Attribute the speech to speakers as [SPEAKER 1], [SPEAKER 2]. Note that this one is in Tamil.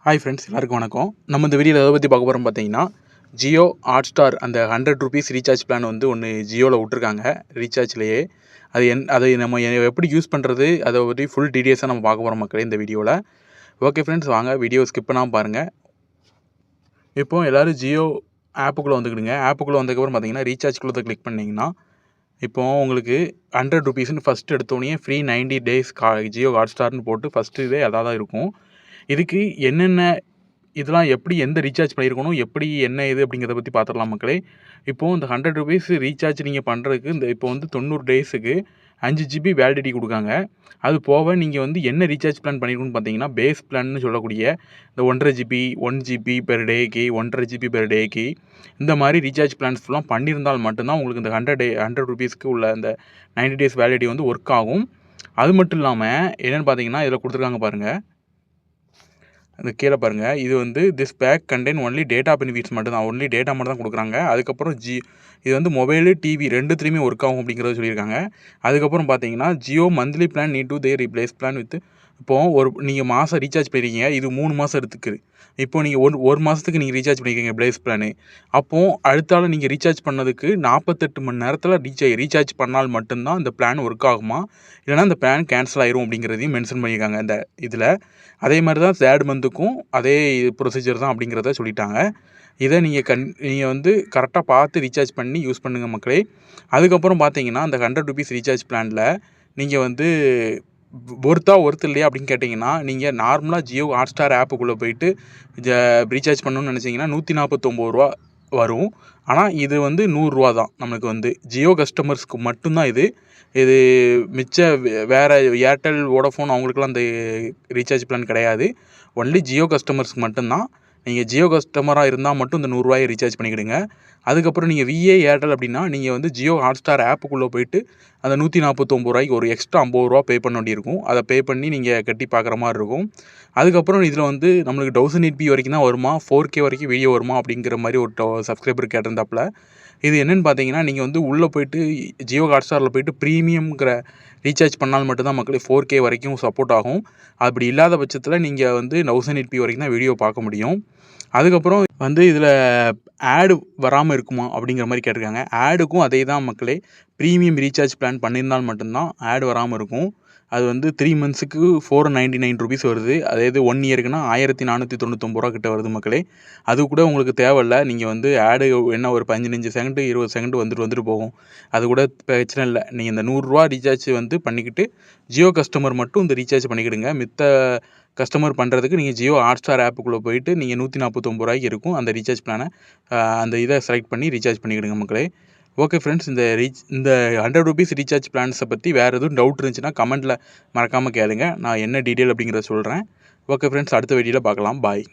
[SPEAKER 1] ஹாய் ஃப்ரெண்ட்ஸ், எல்லாருக்கும் வணக்கம். நம்ம இந்த வீடியோவில் எதை பற்றி பார்க்க போகிறோம் பார்த்தீங்கன்னா, ஜியோ ஹாட்ஸ்டார் அந்த ₹100 ரீசார்ஜ் பிளான் வந்து ஒன்று ஜியோவில் விட்ருக்காங்க ரீசார்ஜ்லேயே. அதை நம்ம எப்படி யூஸ் பண்ணுறது, அதை பற்றி ஃபுல் டீட்டெயில்ஸாக நம்ம பார்க்க போகிறோம் மக்களே இந்த வீடியோவில். ஓகே ஃப்ரெண்ட்ஸ், வாங்க வீடியோ ஸ்கிப் பண்ணாமல் பாருங்கள். இப்போது எல்லோரும் ஜியோ ஆப்புக்குள்ளே வந்துக்கிடுங்க. ஆப்புக்குள்ளே வந்ததுக்கப்புறம் பார்த்தீங்கன்னா ரீசார்ஜ்குள்ளே கிளிக் பண்ணிங்கன்னா, இப்போது உங்களுக்கு ₹100 ஃபஸ்ட்டு எடுத்தோடனே ஃப்ரீ 90 டேஸ் ஜியோ ஹாட்ஸ்டார்னு போட்டு ஃபஸ்ட்டு இதே அதாக தான் இருக்கும். இதுக்கு என்னென்ன இதெல்லாம் எப்படி எந்த ரீசார்ஜ் பண்ணியிருக்கணும், எப்படி என்ன இது அப்படிங்கிறத பற்றி பார்த்துடலாம் மக்களே. இப்போது இந்த ₹100 ரீசார்ஜ் நீங்கள் பண்ணுறதுக்கு இப்போ வந்து 90 டேஸுக்கு 5 ஜிபி வேலிடிட்டி கொடுக்காங்க. அது போக நீங்கள் வந்து என்ன ரீசார்ஜ் பிளான் பண்ணியிருக்கணும்னு பார்த்தீங்கன்னா, பேஸ் பிளான்னு சொல்லக்கூடிய இந்த 1.5 ஜிபி 1 ஜிபி பெர் டேக்கு 1.5 ஜிபி பெர் டேக்கு இந்த மாதிரி ரீசார்ஜ் பிளான்ஸ் ஃபுல்லாக பண்ணியிருந்தால் மட்டும்தான் உங்களுக்கு இந்த ₹100 உள்ள அந்த 90 டேஸ் வேலிடிட்டி வந்து ஒர்க் ஆகும். அது மட்டும் இல்லாமல் என்னென்னு பார்த்தீங்கன்னா, இதில் கொடுத்துருக்காங்க பாருங்கள், அந்த கீழே பாருங்கள், இது வந்து this pack contain only data benefits மட்டும் தான், ஒன்லி டேட்டா மட்டும் தான் கொடுக்குறாங்க. அதுக்கப்புறம் இது வந்து மொபைலு டிவி ரெண்டுத்துலேயுமே ஒர்க் ஆகும் அப்படிங்கிறத சொல்லியிருக்காங்க. அதுக்கப்புறம் பார்த்தீங்கன்னா, Jio monthly plan need to they replace plan with இப்போது நீங்கள் மாதம் ரீசார்ஜ் பண்ணியிருக்கீங்க, இது 3 மாதம் எடுத்துக்குது. இப்போது நீங்கள் ஒரு மாதத்துக்கு நீங்கள் ரீசார்ஜ் பண்ணியிருக்கீங்க பேஸ் பிளானு. அப்போது அடுத்தால நீங்கள் ரீசார்ஜ் பண்ணதுக்கு 48 மணி நேரத்தில் ரீசார்ஜ் பண்ணால் மட்டும்தான் இந்த பிளான் ஒர்க் ஆகுமா, இல்லைனா இந்த பிளான் கேன்சல் ஆயிரும் அப்படிங்கிறதையும் மென்ஷன் பண்ணியிருக்காங்க இந்த இதில். அதே மாதிரி தான் தேர்ட் மந்த்துக்கும் அதே ப்ரொசீஜர் தான் அப்படிங்கிறத சொல்லிட்டாங்க. இதை நீங்கள் வந்து கரெக்டாக பார்த்து ரீசார்ஜ் பண்ணி யூஸ் பண்ணுங்கள் மக்களே. அதுக்கப்புறம் பார்த்தீங்கன்னா, அந்த ₹100 ரீசார்ஜ் பிளானில் நீங்கள் வந்து ஒர்த் இல்லையா அப்படின்னு கேட்டிங்கன்னா, நீங்கள் நார்மலாக ஜியோ ஹாட்ஸ்டார் ஆப்புக்குள்ளே போயிட்டு ரீசார்ஜ் பண்ணணும்னு நினச்சிங்கன்னா ₹149 வரும். ஆனால் இது வந்து ₹100 தான். நம்மளுக்கு வந்து ஜியோ கஸ்டமர்ஸ்க்கு மட்டும்தான் இது மிச்ச வேறு ஏர்டெல் வோடஃபோன் அவங்களுக்குலாம் அந்த ரீசார்ஜ் பிளான் கிடையாது. ஒன்லி ஜியோ கஸ்டமர்ஸ்க்கு மட்டும்தான். நீங்கள் ஜியோ கஸ்டமராக இருந்தால் மட்டும் இந்த ₹100 ரீசார்ஜ் பண்ணிக்கிடுங்க. அதுக்கப்புறம் நீங்கள் விஏ ஏர்டெல் அப்படின்னா நீங்கள் வந்து ஜியோ ஹாட்ஸ்டார் ஆப்புக்குள்ளே போயிட்டு அந்த ₹149 ஒரு எக்ஸ்ட்ரா ₹50 பே பண்ண வேண்டியிருக்கும். அதை பே பண்ணி நீங்கள் கட்டி பார்க்குற மாதிரி இருக்கும். அதுக்கப்புறம் இதில் வந்து நம்மளுக்கு 1080p வரைக்கும் தான் வருமா, 4K வரைக்கும் வீடியோ வருமா அப்படிங்கிற மாதிரி ஒரு சப்ஸ்கிரைபர் கேட்டிருந்தாப்புல. இது என்னென்னு பார்த்தீங்கன்னா, நீங்கள் வந்து உள்ளே போய்ட்டு ஜியோ ஹாட்ஸ்டாரில் போய்ட்டு ப்ரீமியம்ங்கிற ரீசார்ஜ் பண்ணால் மட்டும்தான் மக்களே 4K வரைக்கும் சப்போர்ட் ஆகும். அப்படி இல்லாத பட்சத்தில் நீங்கள் வந்து 1080p வரைக்கும் தான் வீடியோ பார்க்க முடியும். அதுக்கப்புறம் வந்து இதில் ஆடு வராமல் இருக்குமா அப்படிங்கிற மாதிரி கேட்டிருக்காங்க. ஆடுக்கும் அதே தான் மக்களே, ப்ரீமியம் ரீசார்ஜ் பிளான் பண்ணியிருந்தால் மட்டும்தான் ஆடு வராமல் இருக்கும். அது வந்து 3 மந்த்ஸுக்கு ₹499 வருது. அதாவது 1 இயருக்குன்னா ₹1499 கிட்ட வருது மக்களே. அது கூட உங்களுக்கு தேவையில்ல. நீங்கள் வந்து ஆடு என்ன ஒரு 15 செகண்டு 20 செகண்டு வந்துட்டு போகும். அது கூட பிரச்சனை இல்லை. நீங்கள் இந்த ₹100 ரீசார்ஜ் வந்து பண்ணிக்கிட்டு ஜியோ கஸ்டமர் மட்டும் இந்த ரீசார்ஜ் பண்ணிக்கிடுங்க. மித்த கஸ்டமர் பண்ணுறதுக்கு நீங்கள் ஜியோ ஹாட்ஸ்டார் ஆப்புக்குள்ளே போயிட்டு நீங்கள் ₹149 இருக்கும் அந்த ரீசார்ஜ் பிளானை அந்த இதை செலக்ட் பண்ணி ரீசார்ஜ் பண்ணிக்கிடுங்க மக்களே. ஓகே ஃப்ரெண்ட்ஸ், இந்த ₹100 ரீசார்ஜ் பிளான்ஸை பற்றி வேறு எதுவும் டவுட் இருந்துச்சுன்னா கமெண்ட்டில் மறக்காமல் கேளுங்க. நான் என்ன டீட்டெயில் அப்படிங்கிறத சொல்கிறேன். ஓகே ஃப்ரெண்ட்ஸ், அடுத்த வீடியோவில் பார்க்கலாம். பாய்.